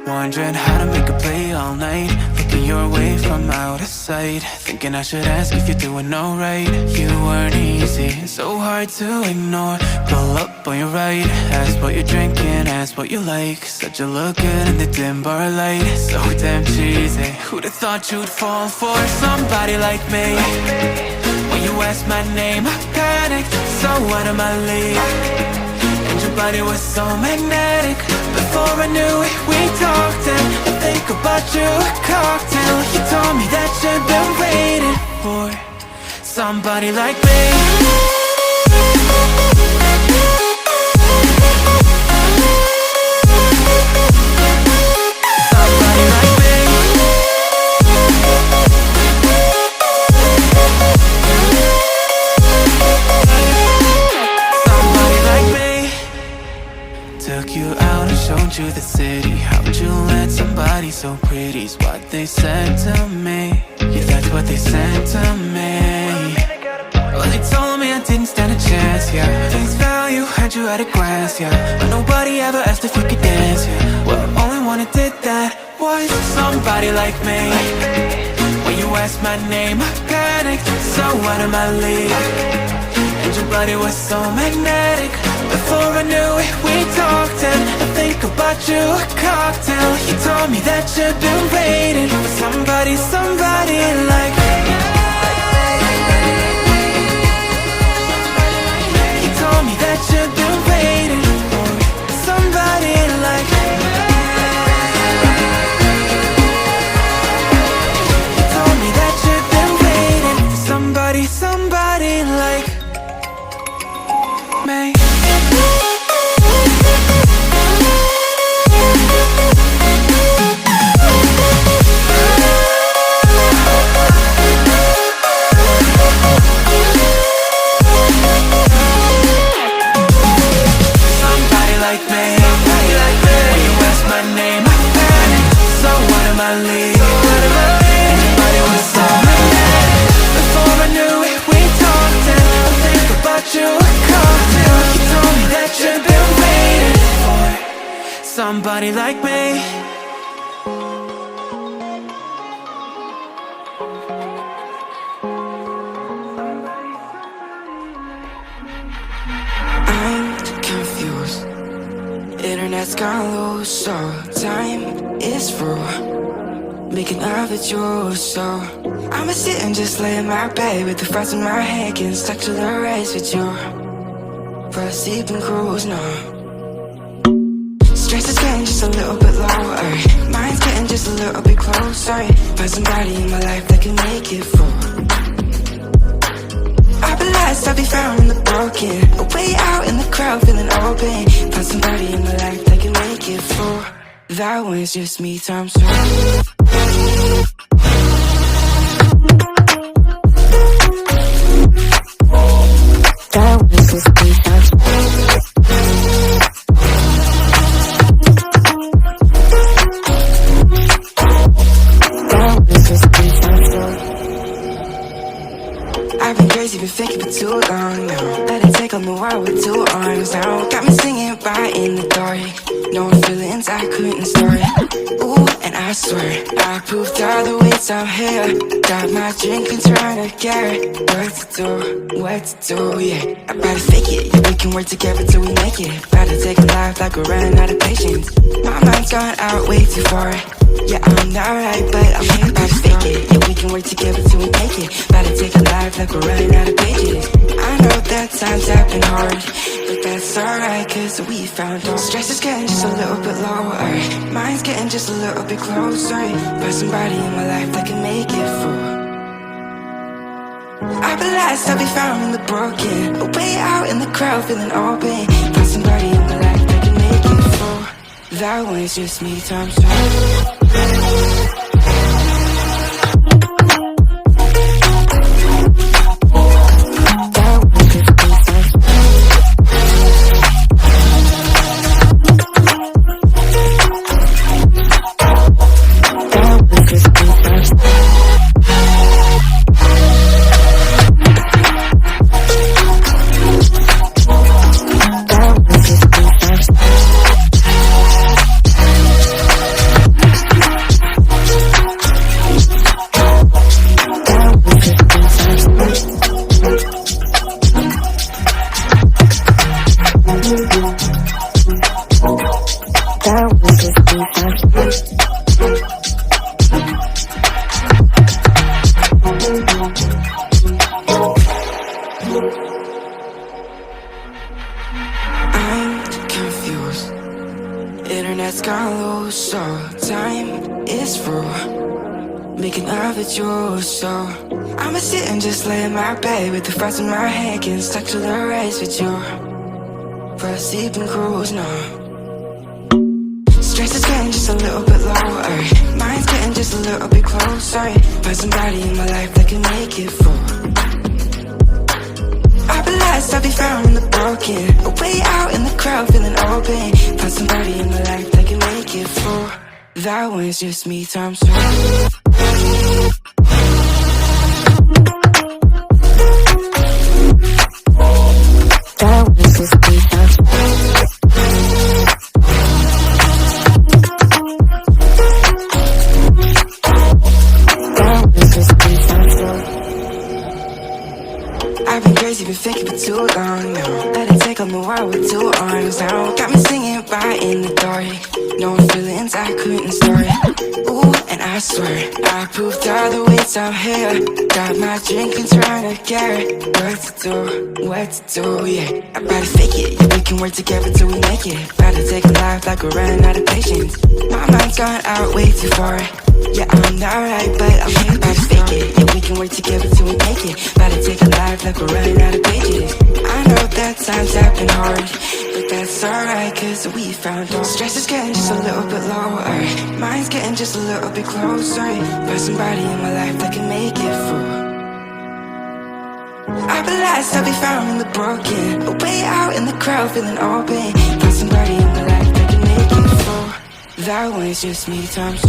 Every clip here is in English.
Wondering how to make a play all night, looking your way from out of sight, thinking I should ask if you're doing alright. You weren't easy, so hard to ignore. Pull up on your right, ask what you're drinking, ask what you like. Said you look good in the dim bar light, so damn cheesy. Who'd have thought you'd fall for somebody like me? When you asked my name, I panicked, so out of my league. And your body was so magnetic. Before I knew it, we talked, and I think about you, a cocktail. You told me that you've been waiting for somebody like me. Somebody like me. Somebody like me. Took you out and showed you the city. How'd you let somebody so pretty's what they said to me? Yeah, that's what they said to me. Well, they told me I didn't stand a chance, yeah. Face value, had you at a glance, yeah. But nobody ever asked if you could dance, yeah. Well, the only one who did that was somebody like me. When you asked my name, I panicked, so out of my league. And your body was so magnetic. Before I knew it, we talked, and I think about you, a cocktail. You told me that you've been waiting for somebody like me. You told me that you've been waiting for somebody like me. You told me that you've been waiting for somebody like me. Somebody like me. I'm confused. Internet's gone loose, so time is through. Making love with you, so I'ma sit and just lay in my bed with the thoughts in my head, getting stuck to the race with you. For a sleeping cruise, no. Stress is getting just a little bit lower. Mine's getting just a little bit closer. Find somebody in my life that can make it through. I'll be lost, I'll be found in the broken. Way out in the crowd, feeling open. Find somebody in my life that can make it through. That one's just me times two. That one's just me times two. I've been crazy, been thinking for too long now. Let it take on the world with two arms now. Got me singing right in the dark. No feelings I couldn't start. Ooh, and I swear I proved all the ways I'm here. Got my drink and trying to get what to do, yeah. I better fake it, yeah, we can work together till we make it. Better take a life like we're running out of patience. My mind's gone out way too far. Yeah, I'm not right, but I'm here to fake it. Yeah, we can work together till we make it. Better take a life like we're running out of pages. I know that times have been hard, but that's alright, cause we found out. Stress is getting just a little bit lower. Mine's getting just a little bit closer. Find somebody in my life that can make it through. I'll be lost, I'll be found in the broken. Way out in the crowd, feeling open. Find somebody in my life that can make it through. That one's just me times two. internet's gone loose, so time is through. Making love with you, so I'ma sit and just lay in my bed with the thoughts in my head, getting stuck to the race with you. For a sleeping cruise, no. Stress is getting just a little bit lower. Mind's getting just a little bit closer. Find somebody in my life that can make it full. I'll be lost, I'll be found in the broken. Way out in the crowd, feeling open. Find somebody in my life that can make it full. That one's just me times two. That one's just me times two. I've been crazy, been thinking for too long now. Let it take on the world with two arms now. Got me singing right in the dark. No feelings I couldn't start. Ooh, and I swear I proved all the ways I'm here. Got my drink and trying to get what to do, yeah. I better fake it, yeah, we can work together till we make it. Better take a life like we're running out of patience. My mind's gone out way too far. Yeah, I'm not right, but I'm here. Better fake it, yeah, we can work together till we make it. Better take a life like we're running out of pages. I know that times have been hard, but that's alright, cause we found out. Stress is getting just a little bit lower. Mine's getting just a little bit closer. Find somebody in my life that can make it full. I'll be lost, I'll be found in the broken. Way out in the crowd, feeling open. Find somebody in my life that can make it full. That one's just me times two.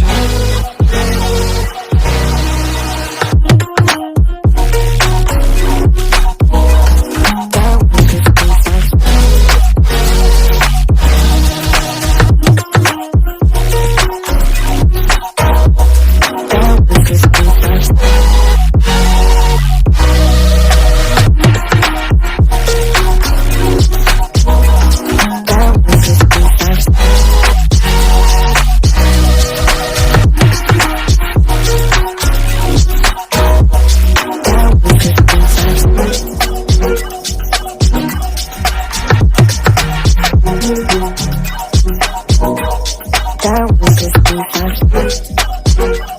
That was just me.